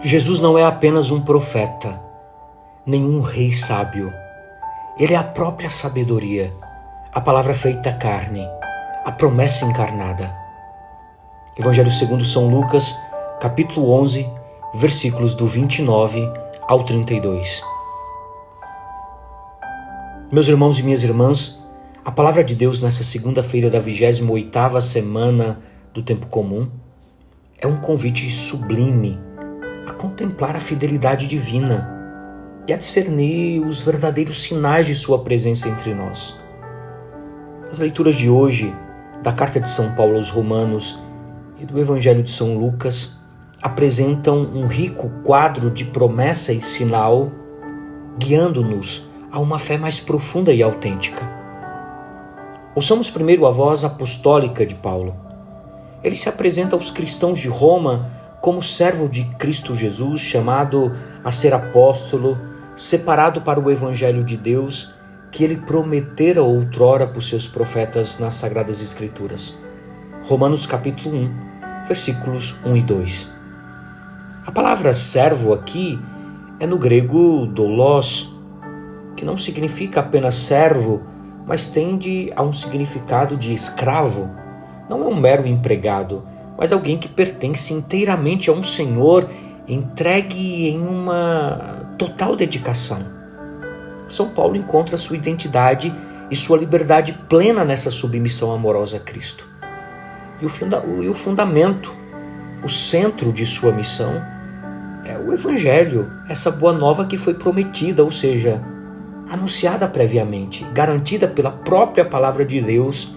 Jesus não é apenas um profeta, nenhum rei sábio. Ele é a própria sabedoria, a palavra feita carne, a promessa encarnada. Evangelho segundo São Lucas, capítulo 11, versículos do 29 ao 32. Meus irmãos e minhas irmãs, a palavra de Deus nessa segunda-feira da 28ª semana do tempo comum é um convite sublime a contemplar a fidelidade divina e a discernir os verdadeiros sinais de sua presença entre nós. As leituras de hoje da carta de São Paulo aos Romanos e do Evangelho de São Lucas apresentam um rico quadro de promessa e sinal, guiando-nos a uma fé mais profunda e autêntica. Ouçamos primeiro a voz apostólica de Paulo. Ele se apresenta aos cristãos de Roma como servo de Cristo Jesus, chamado a ser apóstolo, separado para o Evangelho de Deus, que ele prometera outrora por seus profetas nas Sagradas Escrituras. Romanos capítulo 1, versículos 1 e 2. A palavra servo aqui é no grego doulos, que não significa apenas servo, mas tende a um significado de escravo. Não é um mero empregado, mas alguém que pertence inteiramente a um senhor, entregue em uma total dedicação. São Paulo encontra sua identidade e sua liberdade plena nessa submissão amorosa a Cristo. E o fundamento, o centro de sua missão é o Evangelho, essa boa nova que foi prometida, ou seja, anunciada previamente, garantida pela própria palavra de Deus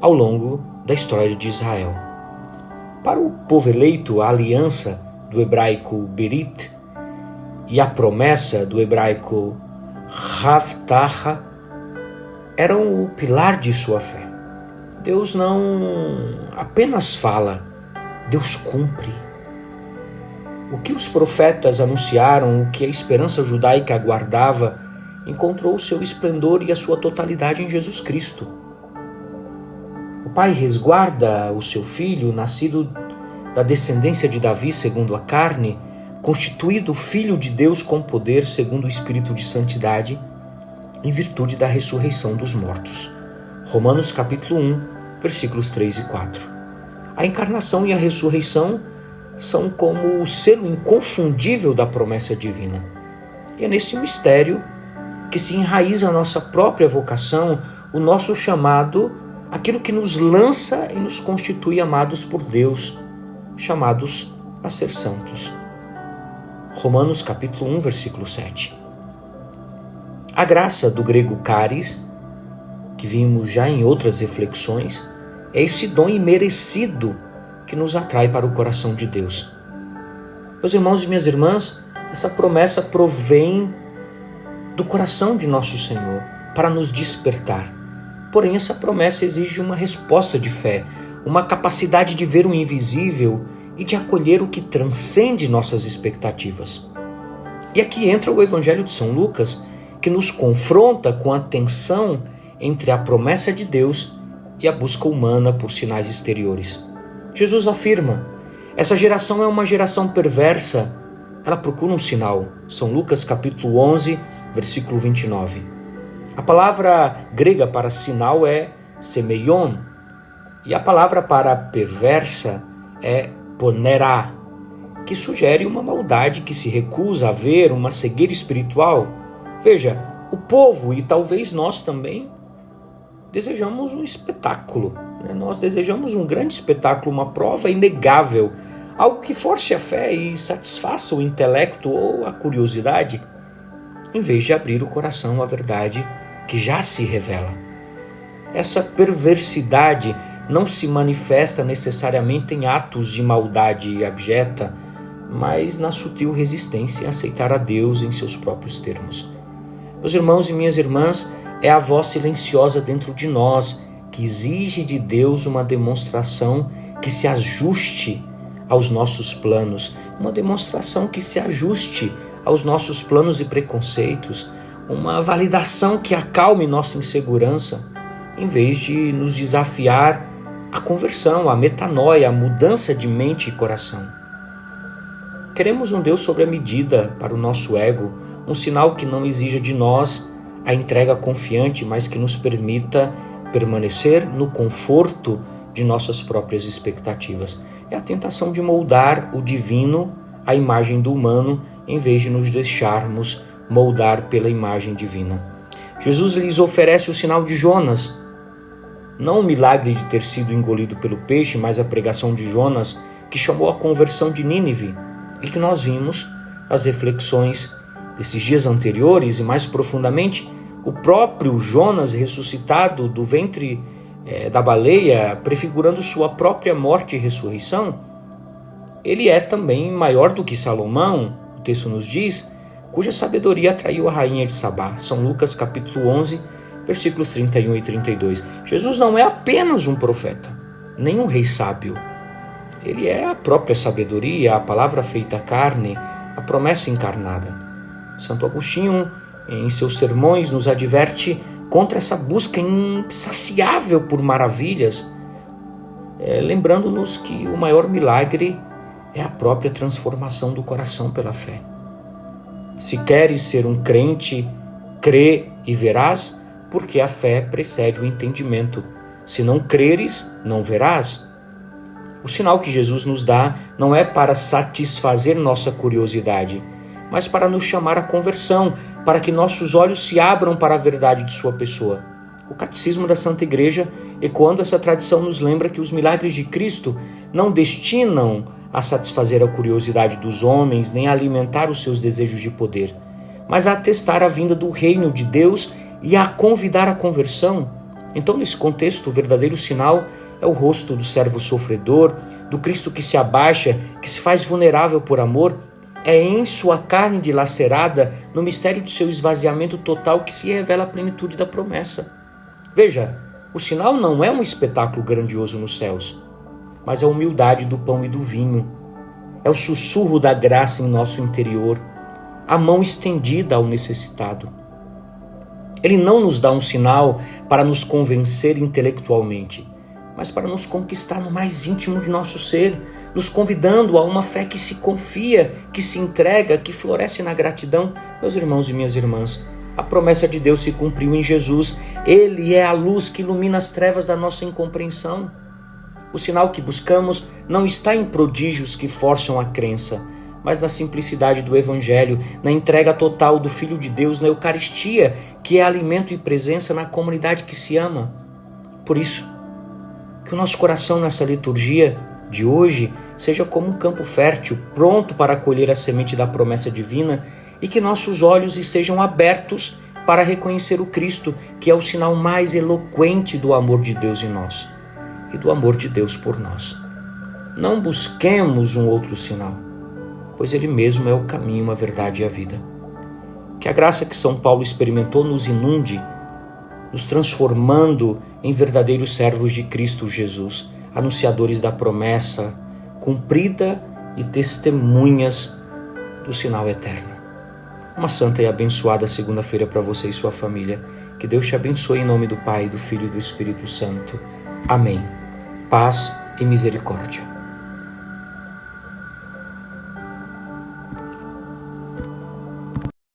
ao longo da história de Israel. Para o povo eleito, a aliança do hebraico berit e a promessa do hebraico haftah eram o pilar de sua fé. Deus não apenas fala, Deus cumpre. O que os profetas anunciaram, o que a esperança judaica aguardava, encontrou seu esplendor e a sua totalidade em Jesus Cristo. O Pai resguarda o seu Filho, nascido da descendência de Davi segundo a carne, constituído Filho de Deus com poder segundo o Espírito de Santidade, em virtude da ressurreição dos mortos. Romanos capítulo 1, versículos 3 e 4. A encarnação e a ressurreição são como o selo inconfundível da promessa divina. E é nesse mistério que se enraiza a nossa própria vocação, o nosso chamado, aquilo que nos lança e nos constitui amados por Deus, chamados a ser santos. Romanos capítulo 1, versículo 7. A graça do grego charis, que vimos já em outras reflexões, é esse dom imerecido que nos atrai para o coração de Deus. Meus irmãos e minhas irmãs, essa promessa provém do coração de nosso Senhor para nos despertar. Porém, essa promessa exige uma resposta de fé, uma capacidade de ver o invisível e de acolher o que transcende nossas expectativas. E aqui entra o Evangelho de São Lucas, que nos confronta com a tensão entre a promessa de Deus e a busca humana por sinais exteriores. Jesus afirma: essa geração é uma geração perversa, ela procura um sinal. São Lucas capítulo 11, versículo 29. A palavra grega para sinal é semeion, e a palavra para perversa é ponerá, que sugere uma maldade que se recusa a ver, uma cegueira espiritual. Veja, o povo e talvez nós também desejamos um espetáculo, né? Nós desejamos um grande espetáculo, uma prova inegável, algo que force a fé e satisfaça o intelecto ou a curiosidade, em vez de abrir o coração à verdade que já se revela. Essa perversidade não se manifesta necessariamente em atos de maldade abjeta, mas na sutil resistência em aceitar a Deus em seus próprios termos. Meus irmãos e minhas irmãs, é a voz silenciosa dentro de nós que exige de Deus uma demonstração que se ajuste aos nossos planos, uma demonstração que se ajuste aos nossos planos e preconceitos, uma validação que acalme nossa insegurança, em vez de nos desafiar à conversão, à metanoia, à mudança de mente e coração. Queremos um Deus sobre a medida para o nosso ego, um sinal que não exija de nós a entrega confiante, mas que nos permita permanecer no conforto de nossas próprias expectativas. É a tentação de moldar o divino à imagem do humano, em vez de nos deixarmos moldar pela imagem divina. Jesus lhes oferece o sinal de Jonas, não o milagre de ter sido engolido pelo peixe, mas a pregação de Jonas, que chamou a conversão de Nínive, e que nós vimos as reflexões desses dias anteriores, e mais profundamente, o próprio Jonas ressuscitado do ventre da baleia, prefigurando sua própria morte e ressurreição. Ele é também maior do que Salomão, o texto nos diz, cuja sabedoria atraiu a rainha de Sabá. São Lucas capítulo 11, versículos 31 e 32. Jesus não é apenas um profeta, nem um rei sábio. Ele é a própria sabedoria, a palavra feita carne, a promessa encarnada. Santo Agostinho, em seus sermões, nos adverte contra essa busca insaciável por maravilhas, lembrando-nos que o maior milagre é a própria transformação do coração pela fé. Se queres ser um crente, crê e verás, porque a fé precede o entendimento. Se não creres, não verás. O sinal que Jesus nos dá não é para satisfazer nossa curiosidade, mas para nos chamar à conversão, para que nossos olhos se abram para a verdade de sua pessoa. O Catecismo da Santa Igreja, ecoando essa tradição, nos lembra que os milagres de Cristo não destinam a satisfazer a curiosidade dos homens, nem a alimentar os seus desejos de poder, mas a atestar a vinda do reino de Deus e a convidar à conversão. Então, nesse contexto, o verdadeiro sinal é o rosto do servo sofredor, do Cristo que se abaixa, que se faz vulnerável por amor. É em sua carne dilacerada, no mistério de seu esvaziamento total, que se revela a plenitude da promessa. Veja, o sinal não é um espetáculo grandioso nos céus, mas a humildade do pão e do vinho. É o sussurro da graça em nosso interior, a mão estendida ao necessitado. Ele não nos dá um sinal para nos convencer intelectualmente, mas para nos conquistar no mais íntimo de nosso ser, nos convidando a uma fé que se confia, que se entrega, que floresce na gratidão. Meus irmãos e minhas irmãs, a promessa de Deus se cumpriu em Jesus. Ele é a luz que ilumina as trevas da nossa incompreensão. O sinal que buscamos não está em prodígios que forçam a crença, mas na simplicidade do Evangelho, na entrega total do Filho de Deus, na Eucaristia, que é alimento e presença na comunidade que se ama. Por isso, que o nosso coração nessa liturgia de hoje seja como um campo fértil, pronto para acolher a semente da promessa divina, e que nossos olhos sejam abertos para reconhecer o Cristo, que é o sinal mais eloquente do amor de Deus em nós e do amor de Deus por nós. Não busquemos um outro sinal, pois Ele mesmo é o caminho, a verdade e a vida. Que a graça que São Paulo experimentou nos inunde, nos transformando em verdadeiros servos de Cristo Jesus, anunciadores da promessa cumprida e testemunhas do sinal eterno. Uma santa e abençoada segunda-feira para você e sua família. Que Deus te abençoe em nome do Pai, do Filho e do Espírito Santo. Amém. Paz e misericórdia.